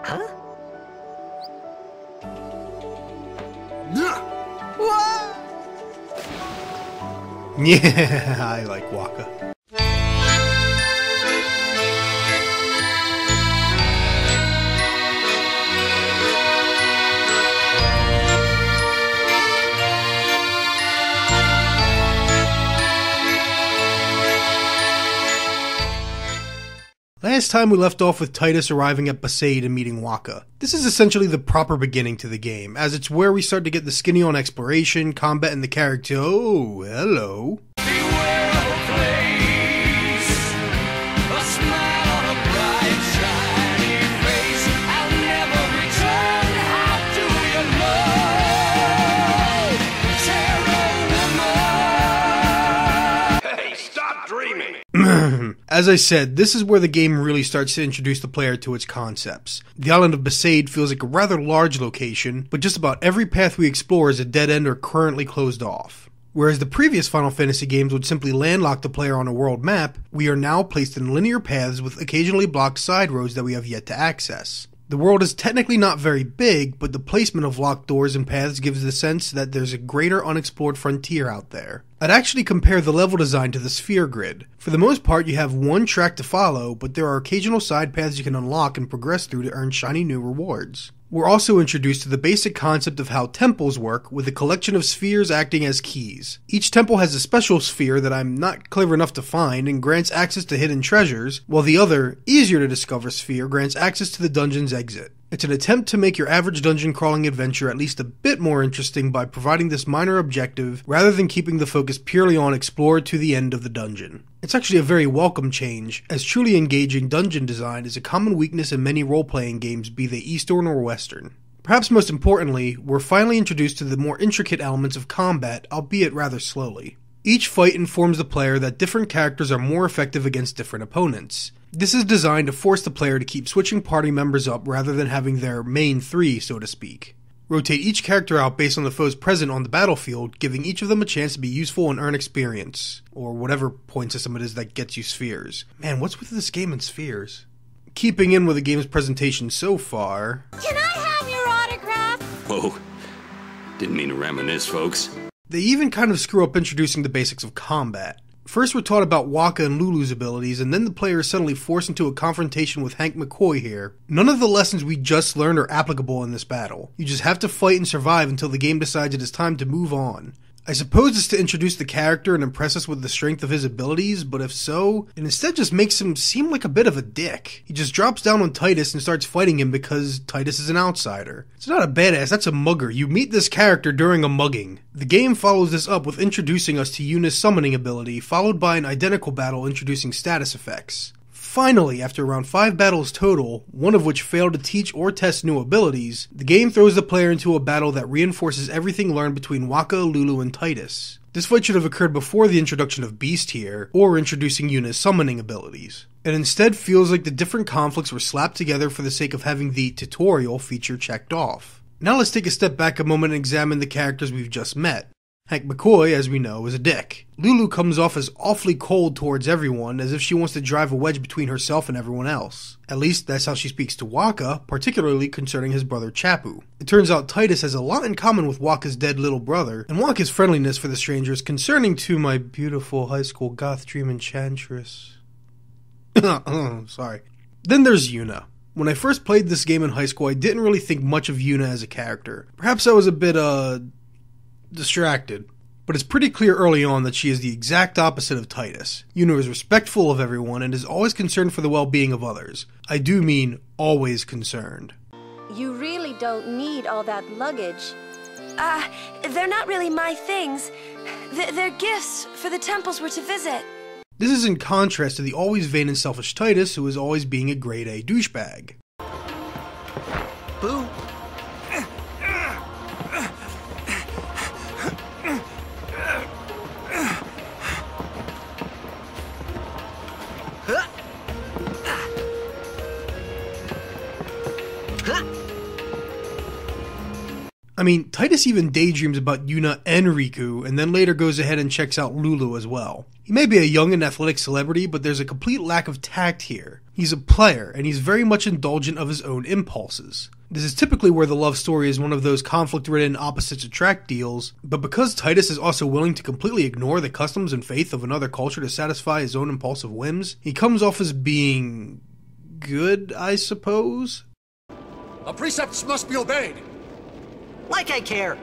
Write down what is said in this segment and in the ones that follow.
Huh? Yeah, I like Waka. Last time we left off with Titus arriving at Besaid and meeting Waka. This is essentially the proper beginning to the game, as it's where we start to get the skinny on exploration, combat, and the character. Oh, hello. As I said, this is where the game really starts to introduce the player to its concepts. The island of Besaid feels like a rather large location, but just about every path we explore is a dead end or currently closed off. Whereas the previous Final Fantasy games would simply landlock the player on a world map, we are now placed in linear paths with occasionally blocked side roads that we have yet to access. The world is technically not very big, but the placement of locked doors and paths gives the sense that there's a greater unexplored frontier out there. I'd actually compare the level design to the sphere grid. For the most part, you have one track to follow, but there are occasional side paths you can unlock and progress through to earn shiny new rewards. We're also introduced to the basic concept of how temples work, with a collection of spheres acting as keys. Each temple has a special sphere that I'm not clever enough to find and grants access to hidden treasures, while the other, easier to discover sphere grants access to the dungeon's exit. It's an attempt to make your average dungeon crawling adventure at least a bit more interesting by providing this minor objective rather than keeping the focus purely on explore to the end of the dungeon. It's actually a very welcome change, as truly engaging dungeon design is a common weakness in many role-playing games, be they Eastern or Western. Perhaps most importantly, we're finally introduced to the more intricate elements of combat, albeit rather slowly. Each fight informs the player that different characters are more effective against different opponents. This is designed to force the player to keep switching party members up rather than having their main three, so to speak. Rotate each character out based on the foes present on the battlefield, giving each of them a chance to be useful and earn experience, or whatever point system it is that gets you spheres. Man, what's with this game and spheres? Keeping in with the game's presentation so far... Can I have your autograph? Whoa. Didn't mean to reminisce, folks. They even kind of screw up introducing the basics of combat. First we're taught about Waka and Lulu's abilities, and then the player is suddenly forced into a confrontation with Hank McCoy here. None of the lessons we just learned are applicable in this battle. You just have to fight and survive until the game decides it is time to move on. I suppose it's to introduce the character and impress us with the strength of his abilities, but if so, it instead just makes him seem like a bit of a dick. He just drops down on Titus and starts fighting him because Titus is an outsider. It's not a badass, that's a mugger. You meet this character during a mugging. The game follows this up with introducing us to Yuna's summoning ability, followed by an identical battle introducing status effects. Finally, after around 5 battles total, one of which failed to teach or test new abilities, the game throws the player into a battle that reinforces everything learned between Waka, Lulu, and Titus. This fight should have occurred before the introduction of Beast here, or introducing Yuna's summoning abilities. It instead feels like the different conflicts were slapped together for the sake of having the tutorial feature checked off. Now let's take a step back a moment and examine the characters we've just met. Hank McCoy, as we know, is a dick. Lulu comes off as awfully cold towards everyone, as if she wants to drive a wedge between herself and everyone else. At least, that's how she speaks to Waka, particularly concerning his brother Chappu. It turns out Titus has a lot in common with Waka's dead little brother, and Waka's friendliness for the stranger is concerning to my beautiful high school goth dream enchantress. Sorry. Then there's Yuna. When I first played this game in high school, I didn't really think much of Yuna as a character. Perhaps I was a bit, distracted. But it's pretty clear early on that she is the exact opposite of Titus. Yuna is respectful of everyone and is always concerned for the well-being of others. I do mean always concerned. You really don't need all that luggage. They're not really my things. They're gifts for the temples we're to visit. This is in contrast to the always vain and selfish Titus, who is always being a grade A douchebag. Boo. I mean, Titus even daydreams about Yuna and Riku, and then later goes ahead and checks out Lulu as well. He may be a young and athletic celebrity, but there's a complete lack of tact here. He's a player, and he's very much indulgent of his own impulses. This is typically where the love story is one of those conflict-ridden opposites attract deals, but because Titus is also willing to completely ignore the customs and faith of another culture to satisfy his own impulsive whims, he comes off as being good, I suppose? The precepts must be obeyed. Like I care.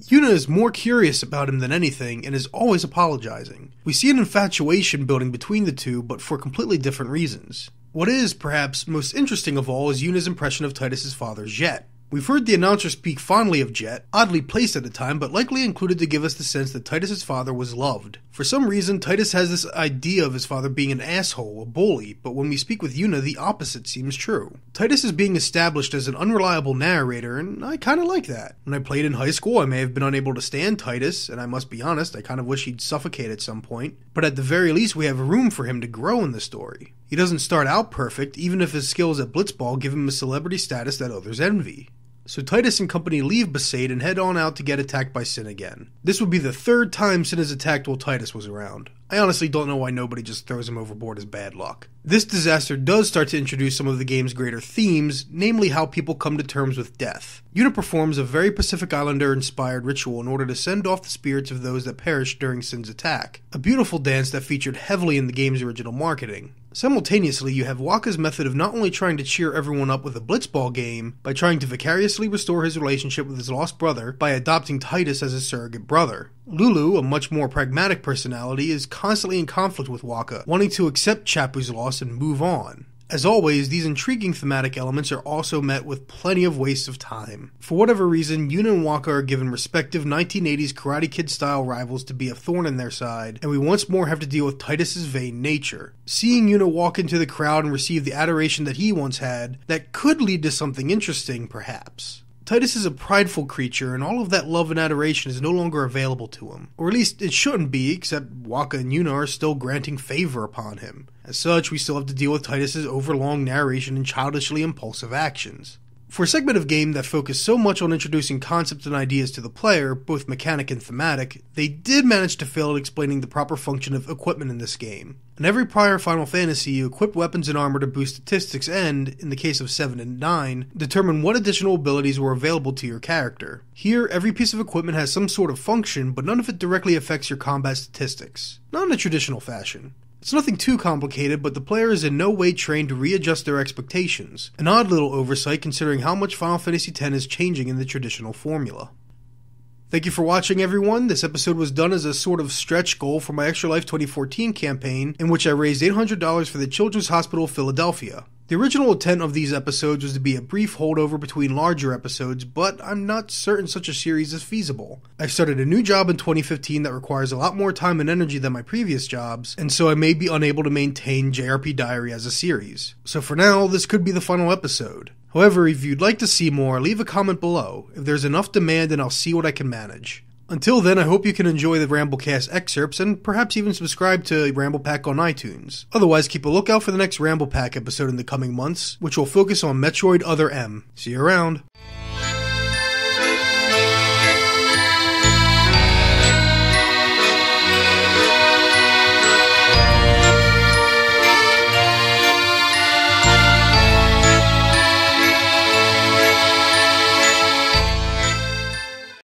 Yuna is more curious about him than anything and is always apologizing. We see an infatuation building between the two, but for completely different reasons. What is, perhaps, most interesting of all is Yuna's impression of Titus's father, Jet. We've heard the announcer speak fondly of Jet, oddly placed at the time, but likely included to give us the sense that Titus's father was loved. For some reason, Titus has this idea of his father being an asshole, a bully, but when we speak with Yuna, the opposite seems true. Titus is being established as an unreliable narrator, and I kinda like that. When I played in high school, I may have been unable to stand Titus, and I must be honest, I kind of wish he'd suffocate at some point, but at the very least we have room for him to grow in the story. He doesn't start out perfect, even if his skills at blitzball give him a celebrity status that others envy. So Titus and company leave Besaid and head on out to get attacked by Sin again. This would be the third time Sin has attacked while Titus was around. I honestly don't know why nobody just throws him overboard as bad luck. This disaster does start to introduce some of the game's greater themes, namely how people come to terms with death. Yuna performs a very Pacific Islander-inspired ritual in order to send off the spirits of those that perished during Sin's attack. A beautiful dance that featured heavily in the game's original marketing. Simultaneously, you have Wakka's method of not only trying to cheer everyone up with a blitzball game, by trying to vicariously restore his relationship with his lost brother by adopting Titus as his surrogate brother. Lulu, a much more pragmatic personality, is constantly in conflict with Wakka, wanting to accept Chappu's loss and move on. As always, these intriguing thematic elements are also met with plenty of waste of time. For whatever reason, Yuna and Wakka are given respective 1980s Karate Kid-style rivals to be a thorn in their side, and we once more have to deal with Titus's vain nature. Seeing Yuna walk into the crowd and receive the adoration that he once had, that could lead to something interesting, perhaps. Titus is a prideful creature, and all of that love and adoration is no longer available to him. Or at least it shouldn't be, except Wakka and Yuna are still granting favor upon him. As such, we still have to deal with Titus's overlong narration and childishly impulsive actions. For a segment of game that focused so much on introducing concepts and ideas to the player, both mechanic and thematic, they did manage to fail at explaining the proper function of equipment in this game. In every prior Final Fantasy, you equip weapons and armor to boost statistics and, in the case of 7 and 9, determine what additional abilities were available to your character. Here, every piece of equipment has some sort of function, but none of it directly affects your combat statistics. Not in a traditional fashion. It's nothing too complicated, but the player is in no way trained to readjust their expectations. An odd little oversight considering how much Final Fantasy X is changing in the traditional formula. Thank you for watching, everyone. This episode was done as a sort of stretch goal for my Extra Life 2014 campaign, in which I raised $800 for the Children's Hospital of Philadelphia. The original intent of these episodes was to be a brief holdover between larger episodes, but I'm not certain such a series is feasible. I've started a new job in 2015 that requires a lot more time and energy than my previous jobs, and so I may be unable to maintain JRPDiary as a series. So for now, this could be the final episode. However, if you'd like to see more, leave a comment below. If there's enough demand, then I'll see what I can manage. Until then, I hope you can enjoy the Ramblecast excerpts and perhaps even subscribe to Ramble Pack on iTunes. Otherwise, keep a lookout for the next Ramble Pack episode in the coming months, which will focus on Metroid Other M. See you around.